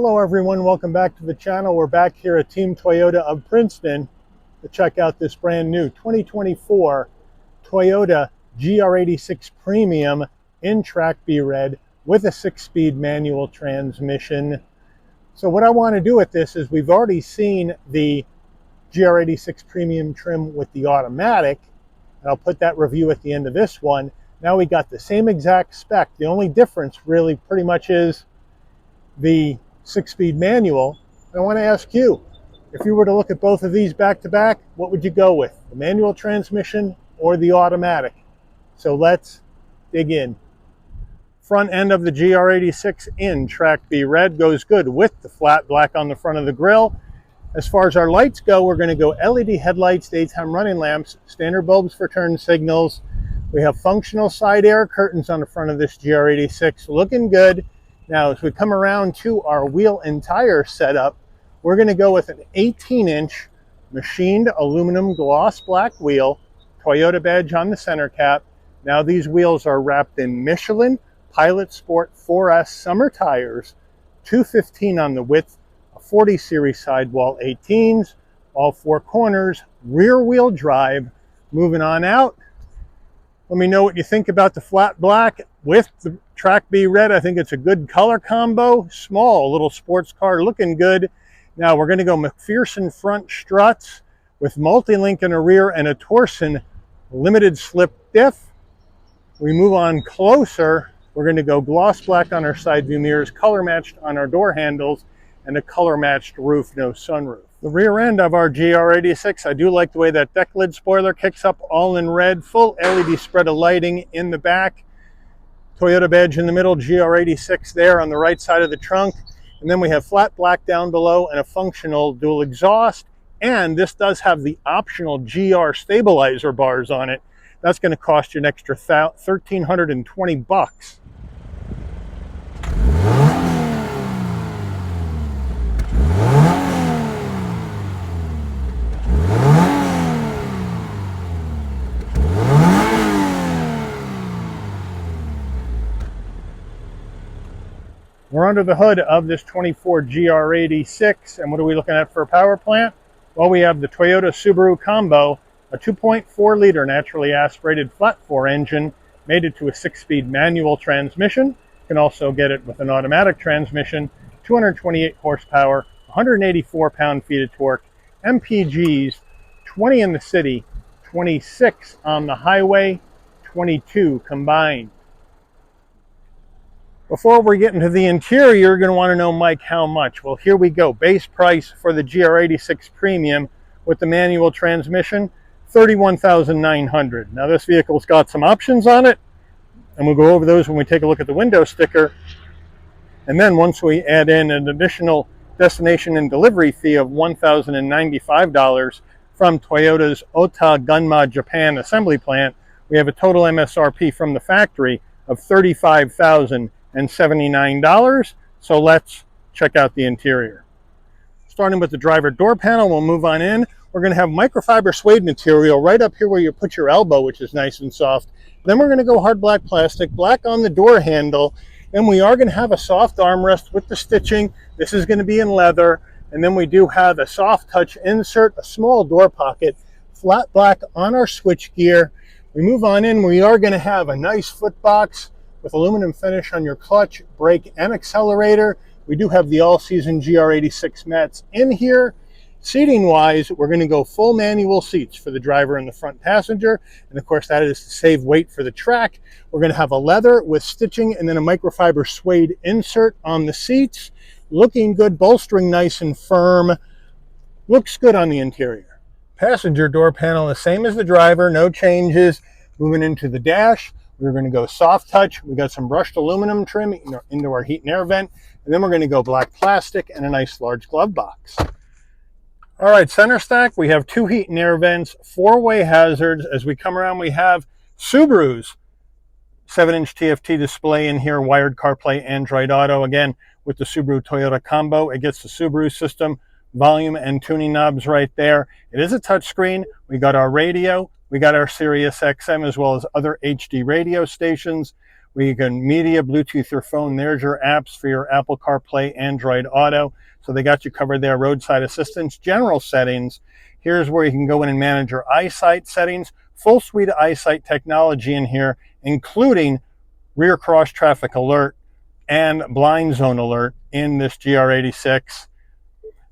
Hello everyone, welcome back to the channel. We're back here at Team Toyota of Princeton to check out this brand new 2024 Toyota GR86 Premium in Track B Red with a 6-speed manual transmission. So what I want to do with this is we've already seen the GR86 Premium trim with the automatic, and I'll put that review at the end of this one. Now we got the same exact spec. The only difference really pretty much is the 6-speed manual. And I want to ask you, if you were to look at both of these back to back, what would you go with? The manual transmission or the automatic? So let's dig in. Front end of the GR86 in Track B Red goes good with the flat black on the front of the grille. As far as our lights go, we're going to go LED headlights, daytime running lamps, standard bulbs for turn signals. We have functional side air curtains on the front of this GR86, looking good. Now, as we come around to our wheel and tire setup, we're going to go with an 18-inch machined aluminum gloss black wheel, Toyota badge on the center cap. Now these wheels are wrapped in Michelin Pilot Sport 4S summer tires, 215 on the width, a 40 series sidewall 18s, all four corners, rear wheel drive. Moving on out, let me know what you think about the flat black with the Track B Red. I think it's a good color combo. Small little sports car, looking good. Now we're going to go McPherson front struts with multi-link in the rear and a Torsen limited slip diff. We move on closer. We're going to go gloss black on our side view mirrors, color matched on our door handles, and a color matched roof, no sunroof. The rear end of our GR86, I do like the way that deck lid spoiler kicks up, all in red, full LED spread of lighting in the back. Toyota badge in the middle, GR86 there on the right side of the trunk. And then we have flat black down below and a functional dual exhaust. And this does have the optional GR stabilizer bars on it. That's going to cost you an extra $1,320. We're under the hood of this 24 GR86, and what are we looking at for a power plant? Well, we have the Toyota Subaru combo, a 2.4 liter naturally aspirated flat 4 engine, made it to a 6-speed manual transmission. You can also get it with an automatic transmission, 228 horsepower, 184 pound-feet of torque, MPGs, 20 in the city, 26 on the highway, 22 combined. Before we get into the interior, you're going to want to know, Mike, how much? Well, here we go. Base price for the GR86 Premium with the manual transmission, $31,900. Now, this vehicle's got some options on it, and we'll go over those when we take a look at the window sticker. And then once we add in an additional destination and delivery fee of $1,095 from Toyota's Ota Gunma Japan assembly plant, we have a total MSRP from the factory of $35,079. So let's check out the interior. Starting with the driver door panel, we'll move on in. We're going to have microfiber suede material right up here where you put your elbow, which is nice and soft. Then we're going to go hard black plastic, black on the door handle, and we are going to have a soft armrest with the stitching. This is going to be in leather, and then we do have a soft touch insert, a small door pocket, flat black on our switch gear. We move on in, we are going to have a nice foot box with aluminum finish on your clutch, brake, and accelerator. We do have the all-season GR86 mats in here. Seating-wise, we're going to go full manual seats for the driver and the front passenger. And of course, that is to save weight for the track. We're going to have a leather with stitching and then a microfiber suede insert on the seats. Looking good, bolstering nice and firm. Looks good on the interior. Passenger door panel, the same as the driver, no changes. Moving into the dash, we're going to go soft touch. We got some brushed aluminum trim into our heat and air vent. And then we're going to go black plastic and a nice large glove box. All right, center stack, we have 2 heat and air vents, 4-way hazards. As we come around, we have Subaru's 7-inch TFT display in here, wired CarPlay, Android Auto. Again, with the Subaru Toyota combo, it gets the Subaru system, volume and tuning knobs right there. It is a touchscreen. We got our radio. We got our Sirius XM as well as other HD radio stations. where you can media, Bluetooth your phone. There's your apps for your Apple CarPlay, Android Auto. So they got you covered there. Roadside assistance, general settings. Here's where you can go in and manage your eyesight settings. Full suite of eyesight technology in here, including rear cross traffic alert and blind zone alert in this GR86.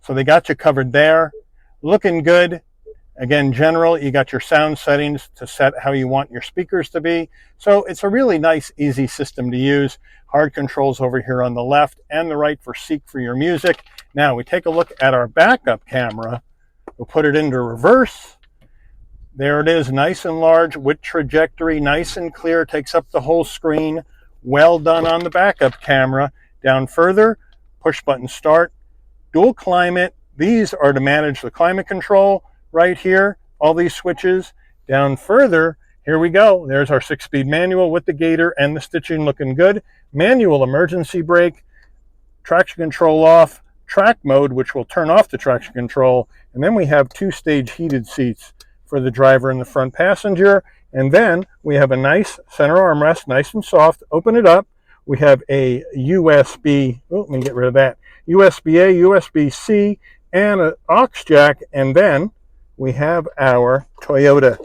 So they got you covered there. Looking good. Again, general, you got your sound settings to set how you want your speakers to be. So it's a really nice, easy system to use. Hard controls over here on the left and the right for seek for your music. Now we take a look at our backup camera. We'll put it into reverse. There it is, nice and large with trajectory, nice and clear, takes up the whole screen. Well done on the backup camera. Down further, push button start, dual climate. These are to manage the climate control. Right here, all these switches. Down further, here we go. There's our 6-speed manual with the gator and the stitching looking good. Manual emergency brake, traction control off, track mode, which will turn off the traction control. And then we have 2-stage heated seats for the driver and the front passenger. And then we have a nice center armrest, nice and soft. Open it up. We have a USB, let me get rid of that. USB-A, USB-C, and an aux jack. And then we have our Subaru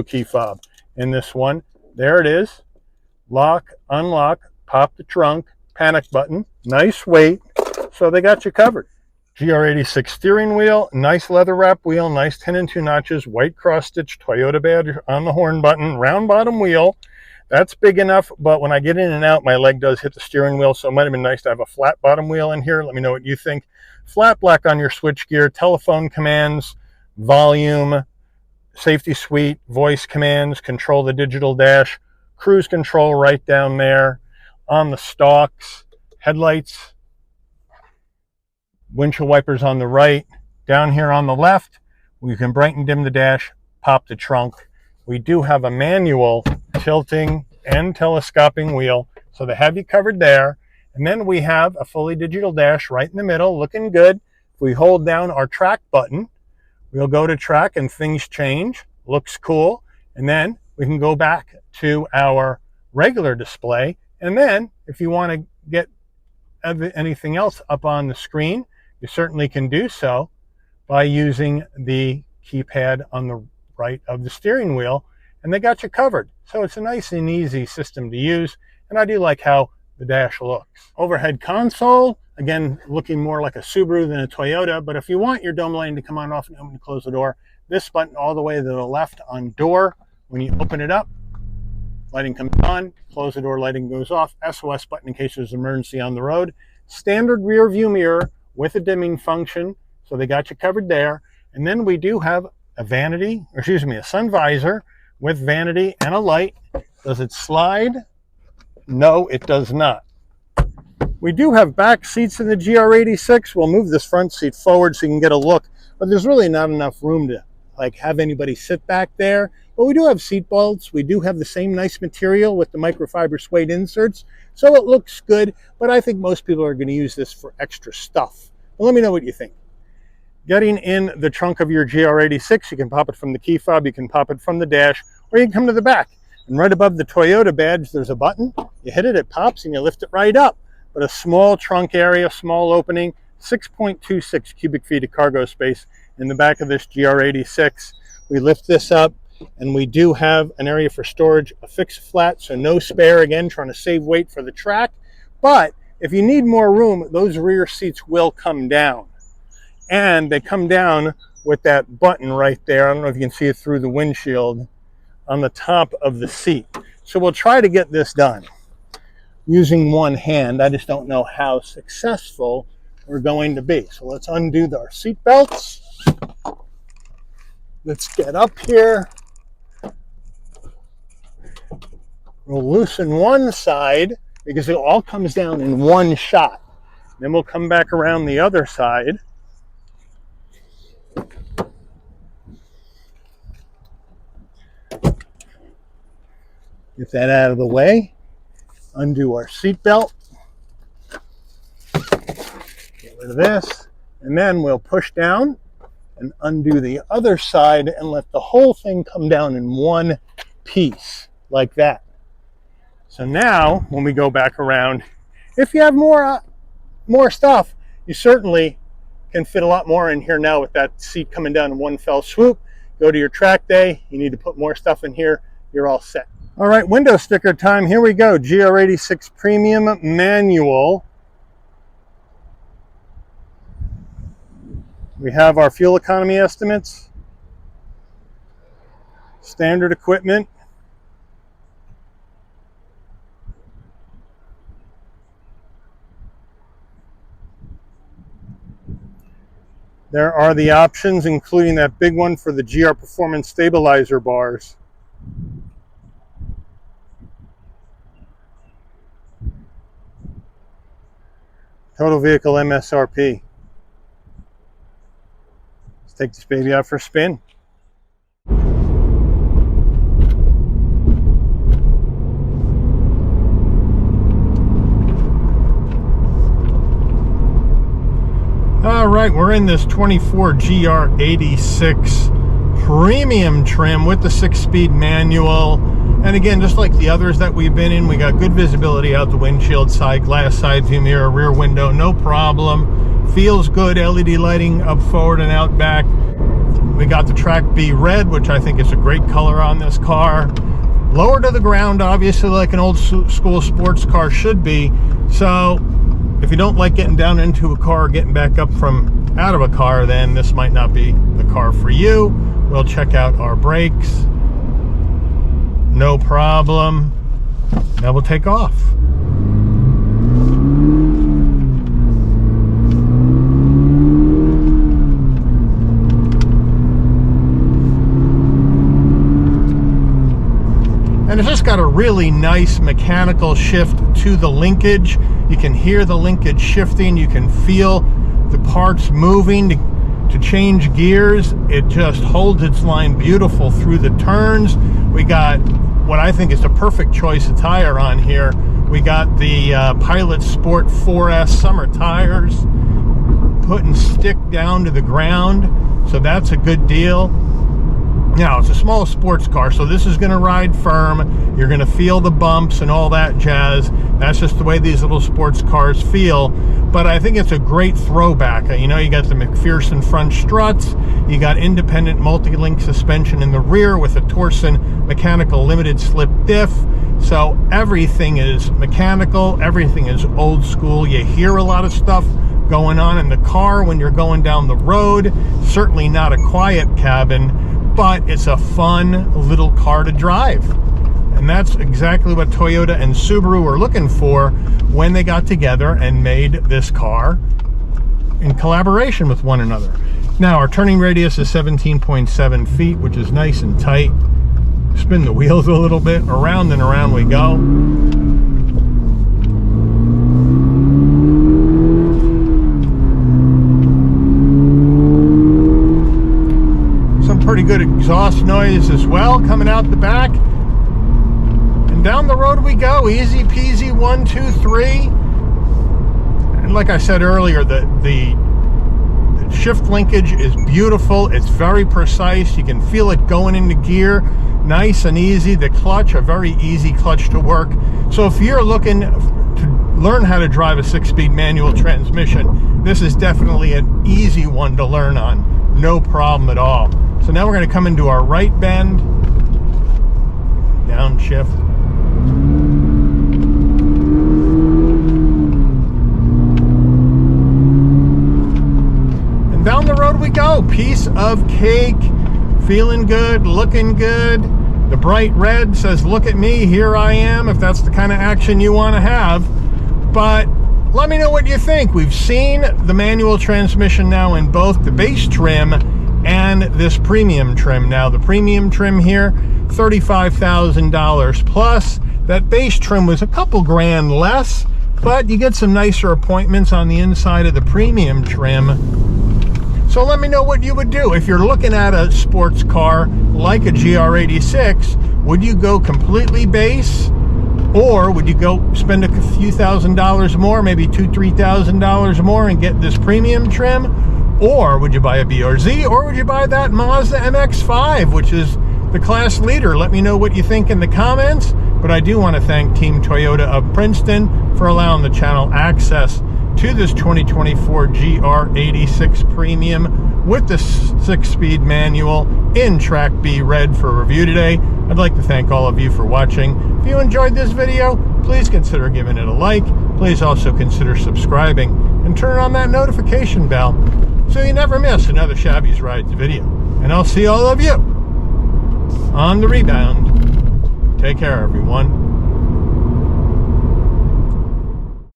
key fob in this one. There it is. Lock, unlock, pop the trunk, panic button, nice weight. So they got you covered. GR86 steering wheel, nice leather wrap wheel, nice 10 and 2 notches, white cross stitch Toyota badge on the horn button, round bottom wheel. That's big enough, but when I get in and out, my leg does hit the steering wheel, so it might have been nice to have a flat bottom wheel in here. Let me know what you think. Flat black on your switchgear, telephone commands, volume, safety suite, voice commands, control the digital dash, cruise control right down there. On the stalks, headlights, windshield wipers on the right. Down here on the left, we can brighten dim the dash, pop the trunk. We do have a manual tilting and telescoping wheel, so they have you covered there. And then we have a fully digital dash right in the middle, looking good. If we hold down our track button, we'll go to track and things change. Looks cool. And then we can go back to our regular display. And then if you want to get anything else up on the screen, you certainly can do so by using the keypad on the right of the steering wheel, and they got you covered. So it's a nice and easy system to use, and I do like how the dash looks. Overhead console, again, looking more like a Subaru than a Toyota, but if you want your dome lighting to come on off and open and close the door, this button all the way to the left on door, when you open it up, lighting comes on, close the door, lighting goes off, SOS button in case there's an emergency on the road, standard rear view mirror with a dimming function, so they got you covered there. And then we do have a sun visor with vanity and a light. Does it slide? No, it does not. We do have back seats in the GR86. We'll move this front seat forward so you can get a look, but there's really not enough room to have anybody sit back there. But we do have seat belts. We do have the same nice material with the microfiber suede inserts, so it looks good, but I think most people are going to use this for extra stuff. Well, let me know what you think. Getting in the trunk of your GR86, you can pop it from the key fob, you can pop it from the dash, or you can come to the back. And right above the Toyota badge, there's a button. You hit it, it pops, and you lift it right up. But a small trunk area, small opening, 6.26 cubic feet of cargo space in the back of this GR86. We lift this up, and we do have an area for storage, a fixed flat, so no spare, again, trying to save weight for the track. But if you need more room, those rear seats will come down. And they come down with that button right there. I don't know if you can see it through the windshield on the top of the seat. So we'll try to get this done using one hand. I just don't know how successful we're going to be. So let's undo our seat belts. Let's get up here. We'll loosen one side because it all comes down in one shot. Then we'll come back around the other side. Get that out of the way. Undo our seat belt. Get rid of this. And then we'll push down and undo the other side and let the whole thing come down in one piece, like that. So now, when we go back around, if you have more stuff, you certainly can fit a lot more in here now with that seat coming down in one fell swoop. Go to your track day, you need to put more stuff in here, you're all set. All right, window sticker time. Here we go. GR86 Premium Manual. We have our fuel economy estimates, standard equipment, there are the options, including that big one for the GR Performance Stabilizer bars. Total vehicle MSRP. Let's take this baby out for a spin. All right, we're in this 24 GR86 premium trim with the 6-speed manual. And again, just like the others that we've been in, we got good visibility out the windshield, side glass, side view mirror, rear window, no problem. Feels good, LED lighting up forward and out back. We got the Track B red, which I think is a great color on this car. Lower to the ground, obviously, like an old school sports car should be. So if you don't like getting down into a car or getting back up from out of a car, then this might not be the car for you. We'll check out our brakes. No problem. Now we'll take off. And it's just got a really nice mechanical shift to the linkage. You can hear the linkage shifting. You can feel the parts moving to change gears. It just holds its line beautiful through the turns. We got what I think is the perfect choice of tire on here. We got the Pilot Sport 4S summer tires, putting stick down to the ground, so that's a good deal. Now, it's a small sports car, so this is going to ride firm. You're going to feel the bumps and all that jazz. That's just the way these little sports cars feel. But I think it's a great throwback. You know, you got the McPherson front struts. You got independent multi-link suspension in the rear with a Torsen mechanical limited slip diff. So everything is mechanical. Everything is old school. You hear a lot of stuff going on in the car when you're going down the road. Certainly not a quiet cabin, but it's a fun little car to drive. And that's exactly what Toyota and Subaru were looking for when they got together and made this car in collaboration with one another. Now, our turning radius is 17.7 feet, which is nice and tight. Spin the wheels a little bit, around and around we go. Pretty good exhaust noise as well coming out the back. And down the road we go, easy peasy, 1, 2, 3. And like I said earlier, the shift linkage is beautiful. It's very precise. You can feel it going into gear, nice and easy. The clutch, a very easy clutch to work. So if you're looking to learn how to drive a 6-speed manual transmission, this is definitely an easy one to learn on. No problem at all. So now we're going to come into our right bend, downshift. And down the road we go. Piece of cake. Feeling good, looking good. The bright red says, look at me, here I am, if that's the kind of action you want to have. But let me know what you think. We've seen the manual transmission now in both the base trim and this premium trim. Now, the premium trim here, $35,000 plus. That base trim was a couple grand less, but you get some nicer appointments on the inside of the premium trim. So let me know what you would do. If you're looking at a sports car like a GR86, would you go completely base? Or would you go spend a few $1,000s more, maybe $2,000, $3,000 more and get this premium trim? Or would you buy a BRZ? Or would you buy that Mazda MX-5, which is the class leader? Let me know what you think in the comments. But I do want to thank Team Toyota of Princeton for allowing the channel access to this 2024 GR86 Premium with the 6-speed manual in Track B Red for review today. I'd like to thank all of you for watching. If you enjoyed this video, please consider giving it a like. Please also consider subscribing and turn on that notification bell so you never miss another Shabby's Rides video. And I'll see all of you on the rebound. Take care, everyone.